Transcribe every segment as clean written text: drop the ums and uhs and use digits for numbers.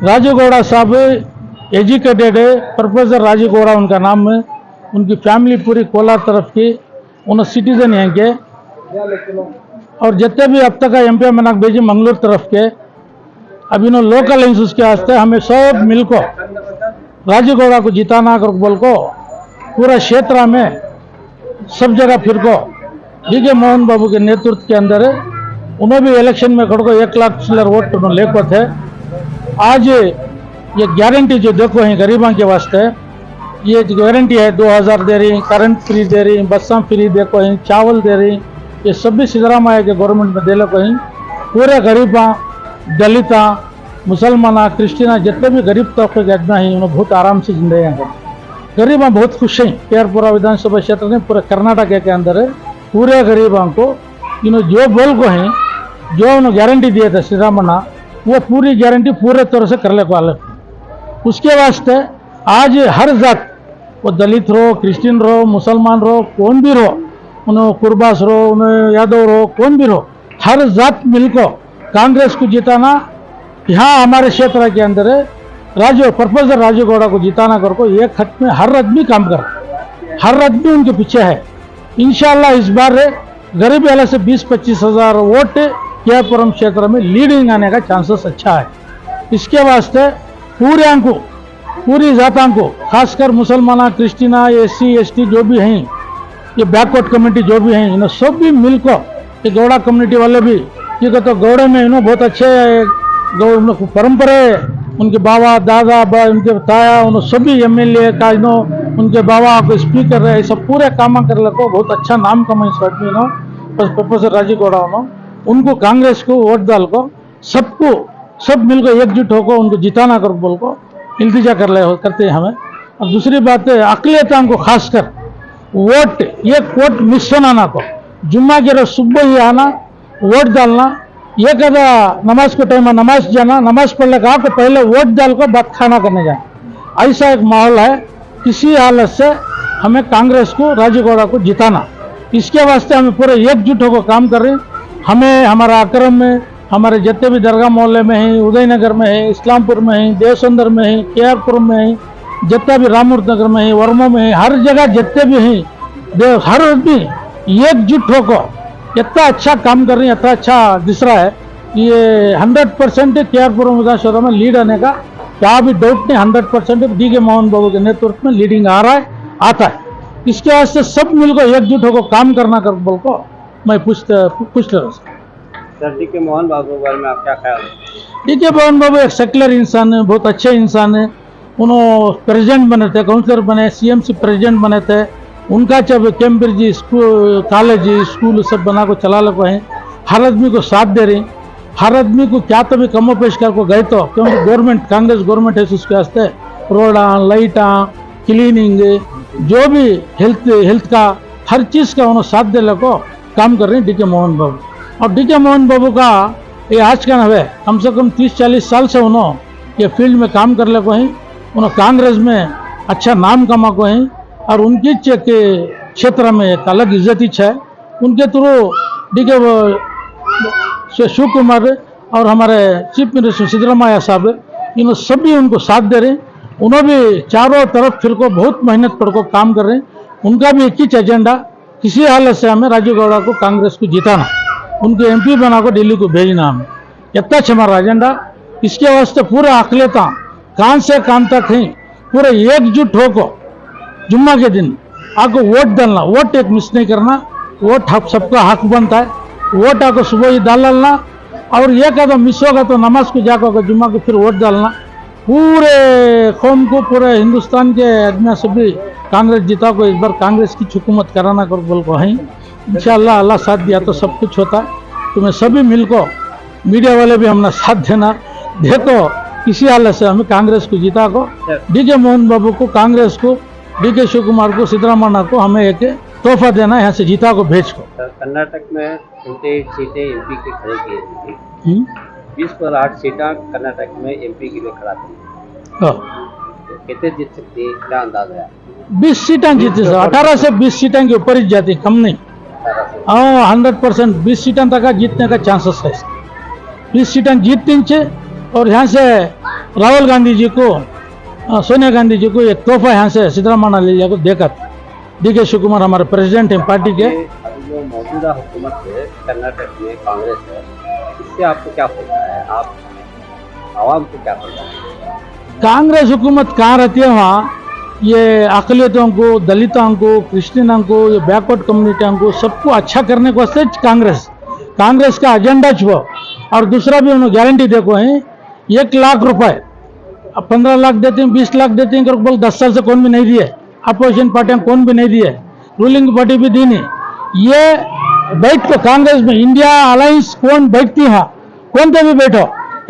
राजू गौड़ा साहब एजुकेटेड है, प्रोफेसर राजू गौड़ा उनका नाम है। उनकी फैमिली पूरी कोलार तरफ की, उन्होंने सिटीजन हैं के, और जितने भी अब तक एमपी मनाक भेजी मंगलूर तरफ के, अब इन्हों लोकल इंसूस के वास्ते हमें सब मिलको राजू गौड़ा को जिताना कर बोल को पूरा क्षेत्र में सब जगह फिर को डीके मोहन बाबू के नेतृत्व के अंदर उन्होंने भी इलेक्शन में खड़ को 1 लाख चिल्लर वोट लेको थे। आज ये गारंटी जो देखो है गरीबों के वास्ते, ये गारंटी है 2000 दे रही, करंट फ्री दे रही, बसा फ्री देखो है, चावल दे रही, ये सब भी सिद्धरामैया के गवर्नमेंट में दे लो कहीं। पूरे गरीबा, दलिता, मुसलमाना, क्रिश्चियना जितने भी गरीब तबके के आदमी हैं उन्होंने बहुत आराम से जिंदगी हैं। गरीबा बहुत खुश हैं। केरपुरा विधानसभा क्षेत्र में पूरे कर्नाटक के अंदर है, पूरे गरीबों को इन्होंने जो बोल को हैं, जो उन्होंने गारंटी दिए थे सिद्धरामैया, वो पूरी गारंटी पूरे तरह से कर ले वाले। उसके वास्ते आज हर जात, वो दलित रो, क्रिश्चियन रो, मुसलमान रो, कौन भी रो, उन्हें कुर्बास रो, उन्हें यादव रो, कौन भी रो, हर जात मिलको कांग्रेस को जिताना। यहाँ हमारे क्षेत्र के अंदर प्रोफेसर राजू गौड़ा को जिताना कर को एक खत में हर आदमी काम कर, हर आदमी उनके पीछे है। इंशाल्लाह इस बार गरीब वाले से 20-25 हज़ार वोट केपुरम क्षेत्र में लीडिंग आने का चांसेस अच्छा है। इसके वास्ते पूरी जातां को, खासकर मुसलमाना, क्रिश्चियना, SC ST जो भी हैं, ये बैकवर्ड कम्युनिटी जो भी हैं, इन्होंने सब भी मिलकर, ये गौड़ा कम्युनिटी वाले भी ये कहते गौड़े में इन्होंने बहुत अच्छे परंपरा है, उनके बाबा दादा उनके ताया उन्होंने सभी MLA का उनके बाबा को स्पीकर रहे, सब पूरे काम कर लको, बहुत अच्छा नाम कमाई इस आदमी नो प्रोफेसर राजू गौड़ा उनको कांग्रेस को वोट डाल को सबको सब मिलकर एकजुट होकर उनको जिताना कर बोल को इल्तिजा करते हैं हमें। और दूसरी बात है अकलियता को खासकर वोट, एक वोट मिस होना ना को, जुम्मा के रोज सुबह ही आना, वोट डालना, ये कहता नमाज के टाइम में नमाज जाना, नमाज पढ़ने का आपको पहले वोट डाल को बाद खाना करने जाए, ऐसा एक माहौल है। किसी हालत से हमें कांग्रेस को, राजू गौड़ा को जिताना, इसके वास्ते हमें पूरे एकजुट होकर काम कर रहे हैं। हमें हमारा आक्रम में, हमारे जितने भी दरगाह मोहल्ले में हैं, उदयनगर में है, इस्लामपुर में है, देवसुंदर में है, केआरपुर में है, जितना भी राममूर्ति नगर में है, वर्मा में है, हर जगह जितने भी हैं, हर आदमी एकजुट होकर इतना अच्छा काम कर रहे हैं, इतना अच्छा दिख रहा है। ये 100% केआरपुर विधानसभा में लीड आने का क्या भी डाउट नहीं, 100% डीके मोहन बाबू के नेतृत्व में लीडिंग आ रहा है, आता है। इसके वास्ते सब मिलकर एकजुट होकर काम करना कर बोल को मैं पूछ रहा सर। डीके मोहन बाबू के बारे में आप क्या ख्याल है? डीके मोहन बाबू एक सेक्युलर इंसान है, बहुत अच्छे इंसान है। उन्होंने प्रेसिडेंट बने थे, काउंसलर बने, CMC प्रेसिडेंट बने थे। उनका जब कैम्ब्रिज स्कूल, कॉलेज, स्कूल सब बना को चला लगे हैं, हर आदमी को साथ दे रही, हर आदमी को क्या तो भी कमो पेश कर को गए तो, क्योंकि गवर्नमेंट कांग्रेस गवर्नमेंट है उसके वास्ते रोडा, लाइटा, क्लीनिंग, जो भी हेल्थ का हर चीज़ का उन्होंने साथ दे को काम कर रहे हैं डीके मोहन बाबू। और डीके मोहन बाबू का ये आज का न है, कम से कम 30-40 साल से उन्होंने ये फील्ड में काम कर को हैं, उन्होंने कांग्रेस में अच्छा नाम कमा को हैं, और उनकी के क्षेत्र में एक अलग इज्जत ही है। उनके थ्रू डीके शिव कुमार और हमारे चीफ मिनिस्टर सिद्धरामैया साहब इन्होंने सभी उनको साथ दे रहे हैं। उन्होंने भी चारों तरफ फिर को बहुत मेहनत कर को काम कर रहे हैं। उनका भी एक ही एजेंडा, किसी हालत से हमें राजू गौड़ा को कांग्रेस को जिताना, उनको MP बना को दिल्ली को भेजना, हमें इतना हमारा एजेंडा। इसके वास्ते पूरे अकलियता कान से कान तक हैं, पूरे एकजुट होकर जुम्मा के दिन आपको वोट डालना, वोट एक मिस नहीं करना, वोट सबका हक बनता है, वोट आपको सुबह ही डालना, और ये कहता मिस होगा तो नमाज को जाकर जुम्मा को फिर वोट डालना। पूरे कौम को, पूरे हिंदुस्तान के आदमी सभी कांग्रेस जिता को इस बार कांग्रेस की हुकूमत कराना कर बोल को है। इंशाअल्लाह अल्लाह साथ दिया तो सब कुछ होता है। तुम्हें सभी मिलको, मीडिया वाले भी हमने साथ देना, देखो किसी हालत से हमें कांग्रेस को जिता को, डीके मोहन बाबू को, कांग्रेस को, डीके शिव कुमार को, सिद्धरामैया को हमें एक तोहफा देना, यहाँ से जीता को भेज को। कर्नाटक में 28 सीटें MP के खड़े किए थी, 20 पर 8 सीटें कर्नाटक में MP के लिए खड़ा थी, कितने जीत सकती है, क्या अंदाजा है? 20 सीटें जीते, 18 से 20 सीटें के ऊपर ही जाती, कम नहीं। 100% 20 सीटें तक जीतने का चांसेस है। 20 सीटें जीतनी चाहिए, और यहाँ से राहुल गांधी जी को सोनिया गांधी जी को एक तोहफा यहाँ से सिद्धरामैया को देकर DK शिवकुमार हमारे प्रेसिडेंट हैं पार्टी के। अभी जो मौजूदा हुकूमत है कर्नाटक में कांग्रेस है, इससे आपको क्या होता है, आप आवाम को क्या होता है? कांग्रेस हुकूमत कहाँ रहती है वहाँ ये अकलियतों को, दलितों को, क्रिश्चियनों को, ये बैकवर्ड कम्युनिटियों को सबको अच्छा करने को वास्ते कांग्रेस का एजेंडा छो। और दूसरा भी उन्होंने गारंटी देखो है 1 लाख रुपए, अब 15 लाख देते हैं, 20 लाख देते हैं, बोल 10 साल से कौन भी नहीं दिए, अपोजिशन पार्टियां कौन भी नहीं दिए, रूलिंग पार्टी भी दी नहीं। ये बैठ को कांग्रेस में इंडिया अलायंस कौन बैठती है, कौन तो भी बैठो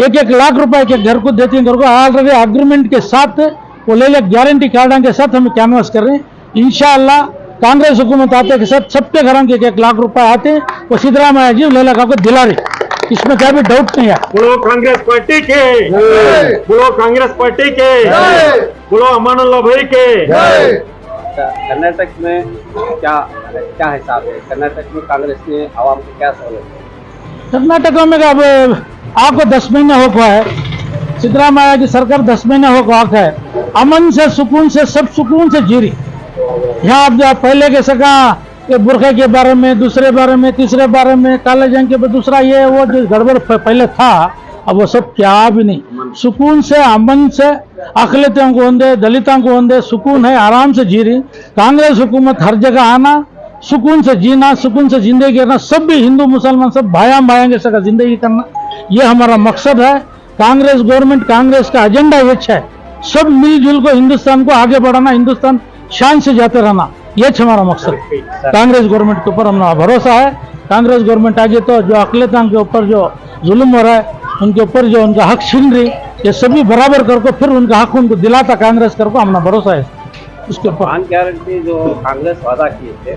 1-1 लाख रुपए के घर को देती है, घर को ऑलरेडी एग्रीमेंट के साथ वो ले गारंटी कार्ड के साथ हम कैनवास कर रहे हैं। इंशाअल्लाह कांग्रेस हुकूमत आते के साथ सबके घरों के 1-1 लाख रुपए आते हैं, वो सिद्धरामैया जी ले लगा को दिला रही, इसमें क्या भी डाउट नहीं है। बोलो कांग्रेस पार्टी के, बोलो कांग्रेस पार्टी के, बोलो अमानुल्लाह भाई के। कर्नाटक में क्या हिसाब है? कर्नाटक में कांग्रेस ने आवाम को क्या सहूलत है? कर्नाटक में अब आपको 10 महीने हो गया है, सिद्धरामैया की सरकार 10 महीने हो गया है, अमन से सुकून से सब सुकून से जी रही। यहाँ आप जो पहले के सका ये बुरखे के बारे में, दूसरे बारे में, तीसरे बारे में, काले जंग के दूसरा ये वो जो गड़बड़ पहले था, अब वो सब क्या भी नहीं, सुकून से अमन से अकलियतों को होंगे, दलितों को होंगे, सुकून है, आराम से जी रही। कांग्रेस हुकूमत हर जगह आना, सुकून से जीना, सुकून से जिंदगी करना, सब भी हिंदू मुसलमान सब भाया के सका जिंदगी करना, ये हमारा मकसद है। कांग्रेस गवर्नमेंट, कांग्रेस का एजेंडा ये है, सब मिलजुल को हिंदुस्तान को आगे बढ़ाना, हिंदुस्तान शान से जाते रहना, ये हमारा मकसद। कांग्रेस गवर्नमेंट के ऊपर हमारा भरोसा है। कांग्रेस गवर्नमेंट आगे तो जो अकलियतों के ऊपर जो जुल्म हो रहा है, उनके ऊपर जो उनका हक छीन रही, ये सभी बराबर करके फिर उनका हक उनको दिलाता कांग्रेस करके हमारा भरोसा है उसके ऊपर। 5 गारंटी जो कांग्रेस वादा किए थे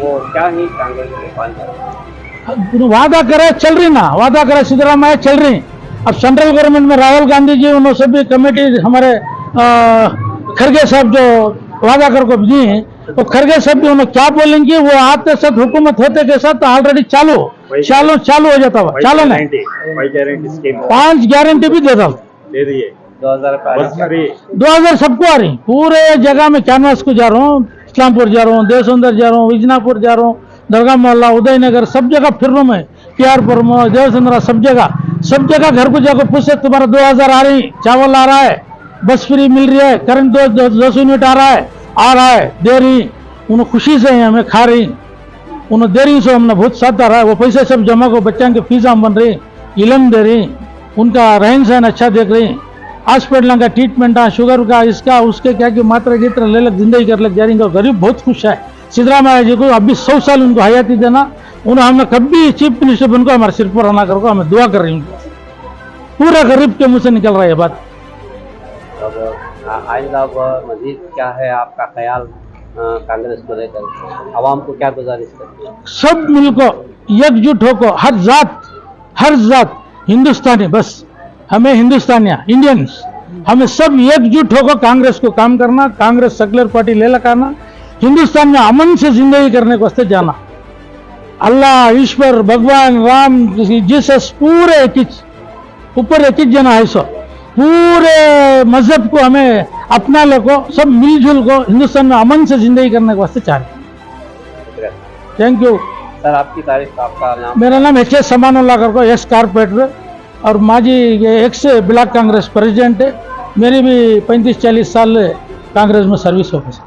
वो क्या ही कांग्रेस ने 5 गारंटी वादा करे चल रही ना, वादा करे सिद्धरामैया चल रही। अब सेंट्रल गवर्नमेंट में राहुल गांधी जी उन्होंने सभी कमेटी हमारे खरगे साहब जो वादा करके दिए हैं, तो खरगे साहब भी उन्होंने क्या बोलेंगे, वो आते साथ हुकूमत होते के साथ ऑलरेडी चालू हो जाता हुआ चालू नहीं, 5 गारंटी भी दे दिए 2005 सबको आ रही, पूरे जगह में कैनवास को जा रहा हूँ, इस्लामपुर जा रहा हूँ, देवसुंदर जा रहा हूँ, विजनापुर जा रहा हूँ, दरगाह मोहल्ला, उदयनगर, सब जगह फिर रहा हूँ मैं, PR में, देवसुंदरा, सब जगह घर को जाकर पूछे तुम्हारा 2000 आ रही, चावल आ रहा है, बस फ्री मिल रही है, करंट 200 यूनिट आ रहा है, दे रही, उन्हें खुशी से हमें खा रही, उन्हें दे रही, सो हमने बहुत साथ आ रहा है, वो पैसे सब जमा को बच्चों के फीस बन रही, इलम दे रही, उनका रहन सहन अच्छा देख रही, हॉस्पिटल का ट्रीटमेंट, शुगर का, इसका उसके क्या की मात्रा गित्र ले लग जिंदगी कर लग जा रही, गरीब बहुत खुश है। सिद्धरामैया जी को अभी 100 साल उनको हयाती देना, उन्हें हमने कभी चीफ मिनिस्टर बनकर हमारे सिर पर रहना करके हमें दुआ कर रही हूँ, पूरा गरीब के मुंह से निकल रहा है ये बात। अब आइंदा मजीद क्या है आपका ख्याल कांग्रेस को लेकर, आवाम को क्या गुजारिश करते हैं? सब मिलकर एकजुट होकर हर जात हिंदुस्तानी, बस हमें हिंदुस्तानिया इंडियंस, हमें सब एकजुट होकर कांग्रेस को काम करना, कांग्रेस सेक्युलर पार्टी ले लगाना, हिंदुस्तान में अमन से जिंदगी करने को वास्ते जाना। अल्लाह, ईश्वर, भगवान, राम, जीसस, पूरे ऊपर एक जना है, सो पूरे मजहब को हमें अपना लोगों सब मिलजुल को हिंदुस्तान में अमन से जिंदगी करने के वास्ते चाह रहे। थैंक यू सर, आपकी तारीफ, आपका नाम? मेरा नाम HS समानुल्लाह करको, एक्स कारपोरेटर और माजी एक्स ब्लॉक कांग्रेस प्रेसिडेंट है। मेरी भी 35-40 साल कांग्रेस में सर्विस हो गई।